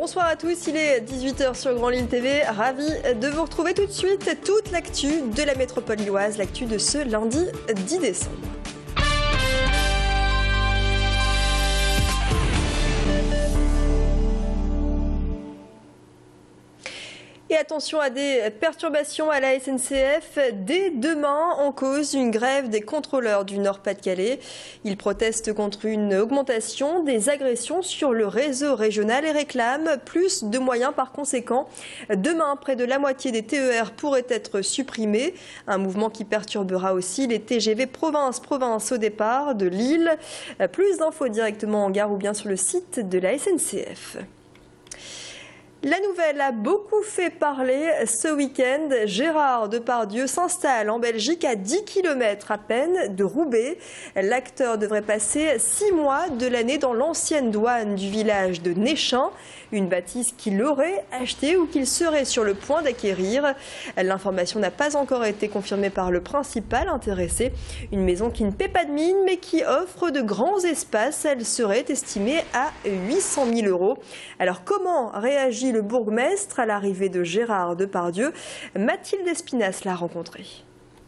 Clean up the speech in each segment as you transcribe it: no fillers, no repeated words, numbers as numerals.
Bonsoir à tous, il est 18h sur Grand Lille TV. Ravi de vous retrouver tout de suite. Toute l'actu de la métropole lilloise, l'actu de ce lundi 10 décembre. Et attention à des perturbations à la SNCF. Dès demain, en cause une grève des contrôleurs du Nord-Pas-de-Calais. Ils protestent contre une augmentation des agressions sur le réseau régional et réclament plus de moyens par conséquent. Demain, près de la moitié des TER pourraient être supprimés. Un mouvement qui perturbera aussi les TGV province-province au départ de Lille. Plus d'infos directement en gare ou bien sur le site de la SNCF. La nouvelle a beaucoup fait parler ce week-end. Gérard Depardieu s'installe en Belgique à 10 km à peine de Roubaix. L'acteur devrait passer 6 mois de l'année dans l'ancienne douane du village de Néchin, une bâtisse qu'il aurait achetée ou qu'il serait sur le point d'acquérir. L'information n'a pas encore été confirmée par le principal intéressé. Une maison qui ne paie pas de mine mais qui offre de grands espaces. Elle serait estimée à 800 000 €. Alors comment réagit le bourgmestre à l'arrivée de Gérard Depardieu? Mathilde Espinasse l'a rencontré.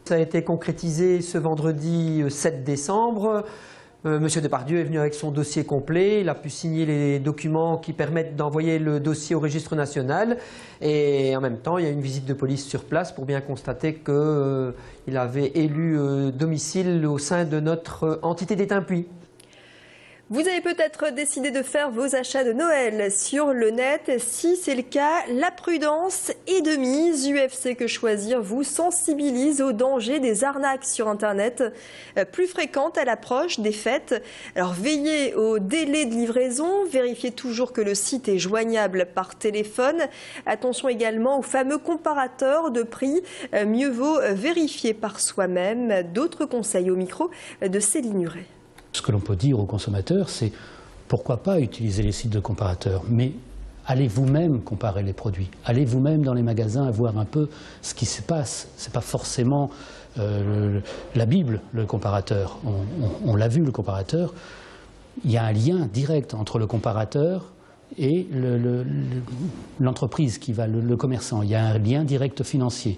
Ça a été concrétisé ce vendredi 7 décembre. Monsieur Depardieu est venu avec son dossier complet. Il a pu signer les documents qui permettent d'envoyer le dossier au registre national. Et en même temps, il y a une visite de police sur place pour bien constater qu'il avait élu domicile au sein de notre entité d'Étain Puy. Vous avez peut-être décidé de faire vos achats de Noël sur le net. Si c'est le cas, la prudence est de mise. UFC Que Choisir vous sensibilise au danger des arnaques sur Internet, plus fréquentes à l'approche des fêtes. Alors veillez au délai de livraison, vérifiez toujours que le site est joignable par téléphone. Attention également aux fameux comparateurs de prix. Mieux vaut vérifier par soi-même. D'autres conseils au micro de Céline Huret. Ce que l'on peut dire aux consommateurs, c'est pourquoi pas utiliser les sites de comparateurs, mais allez vous-même comparer les produits. Allez vous-même dans les magasins voir un peu ce qui se passe. Ce n'est pas forcément la Bible, le comparateur. On l'a vu, le comparateur. Il y a un lien direct entre le comparateur et l'entreprise qui va, le commerçant. Il y a un lien direct financier.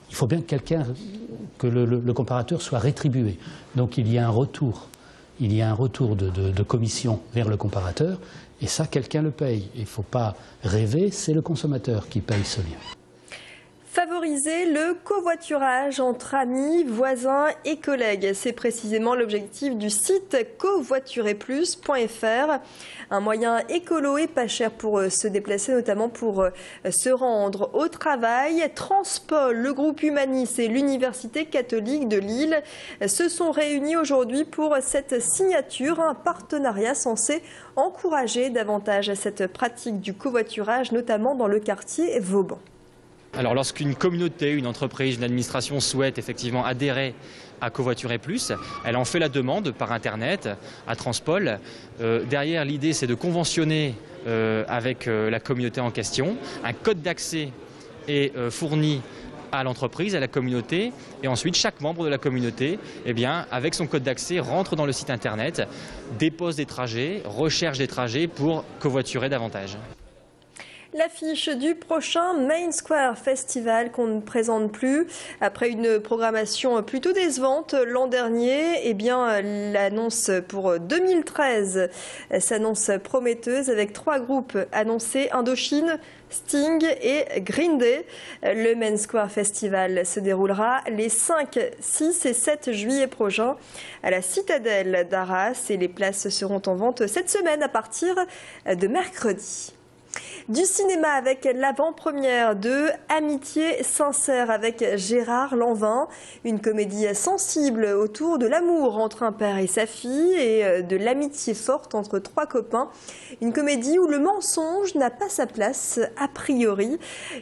Il faut bien que le comparateur soit rétribué. Donc il y a un retour. Il y a un retour de commission vers le comparateur, et ça, quelqu'un le paye. Il ne faut pas rêver, c'est le consommateur qui paye ce lien. Favoriser le covoiturage entre amis, voisins et collègues. C'est précisément l'objectif du site covoiturersplus.fr. Un moyen écolo et pas cher pour se déplacer, notamment pour se rendre au travail. Transpol, le groupe Humanis et l'Université catholique de Lille se sont réunis aujourd'hui pour cette signature, un partenariat censé encourager davantage cette pratique du covoiturage, notamment dans le quartier Vauban. Alors lorsqu'une communauté, une entreprise, une administration souhaite effectivement adhérer à Covoiturer Plus, elle en fait la demande par Internet à Transpol. Derrière, l'idée c'est de conventionner avec la communauté en question. Un code d'accès est fourni à l'entreprise, à la communauté, et ensuite chaque membre de la communauté, avec son code d'accès, rentre dans le site Internet, dépose des trajets, recherche des trajets pour covoiturer davantage. L'affiche du prochain Main Square Festival qu'on ne présente plus. Après une programmation plutôt décevante l'an dernier, l'annonce pour 2013 s'annonce prometteuse avec 3 groupes annoncés: Indochine, Sting et Green Day. Le Main Square Festival se déroulera les 5, 6 et 7 juillet prochains à la Citadelle d'Arras et les places seront en vente cette semaine à partir de mercredi. Du cinéma avec l'avant-première de Amitié sincère avec Gérard Lanvin, une comédie sensible autour de l'amour entre un père et sa fille et de l'amitié forte entre 3 copains. Une comédie où le mensonge n'a pas sa place a priori.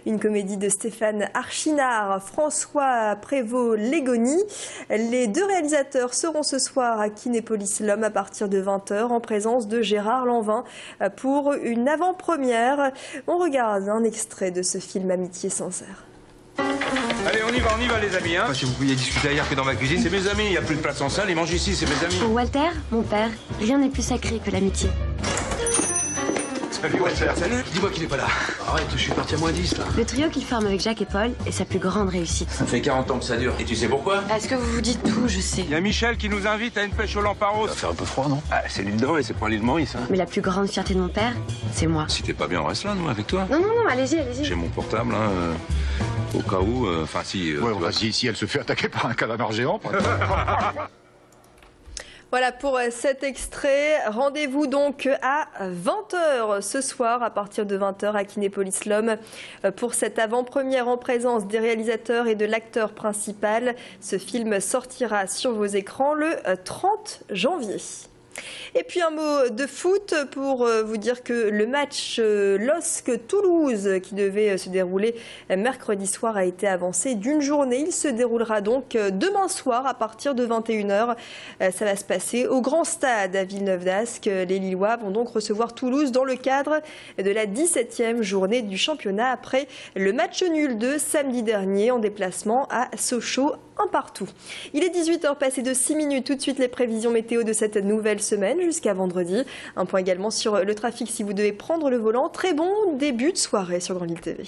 Une comédie de Stéphane Archinard, François Prévost-Légoni. Les 2 réalisateurs seront ce soir à Kinépolis l'Homme à partir de 20h en présence de Gérard Lanvin pour une avant-première. On regarde un extrait de ce film Amitié sincère. Allez, on y va les amis. Hein. Si vous pouviez discuter ailleurs que dans ma cuisine, c'est mes amis, il n'y a plus de place en salle, ils mangent ici, c'est mes amis. Pour Walter, mon père, rien n'est plus sacré que l'amitié. Salut, Walter. Salut. Dis-moi qu'il n'est pas là. Arrête, je suis parti à -10 là. Le trio qu'il forme avec Jacques et Paul est sa plus grande réussite. Ça fait 40 ans que ça dure. Et tu sais pourquoi? Est-ce que vous vous dites tout? Je sais. Il y a Michel qui nous invite à une pêche au lamparos. Ça va faire un peu froid, non? Ah, c'est l'île d'Or et c'est pas l'île Maurice. Hein. Mais la plus grande fierté de mon père, c'est moi. Si t'es pas bien, on reste là, nous, avec toi. Non, allez-y, allez-y. J'ai mon portable, hein, au cas où. Enfin, si. Ouais, si elle se fait attaquer par un calamar géant. Voilà pour cet extrait. Rendez-vous donc à 20h ce soir, à partir de 20h à Kinépolis Lom, pour cette avant-première en présence des réalisateurs et de l'acteur principal. Ce film sortira sur vos écrans le 30 janvier. Et puis un mot de foot pour vous dire que le match LOSC-Toulouse qui devait se dérouler mercredi soir a été avancé d'une journée. Il se déroulera donc demain soir à partir de 21h. Ça va se passer au Grand Stade à Villeneuve-d'Ascq. Les Lillois vont donc recevoir Toulouse dans le cadre de la 17e journée du championnat après le match nul de samedi dernier en déplacement à Sochaux. Un partout. Il est 18h passé de 6 minutes. Tout de suite les prévisions météo de cette nouvelle semaine jusqu'à vendredi. Un point également sur le trafic si vous devez prendre le volant. Très bon début de soirée sur Grand Lille TV.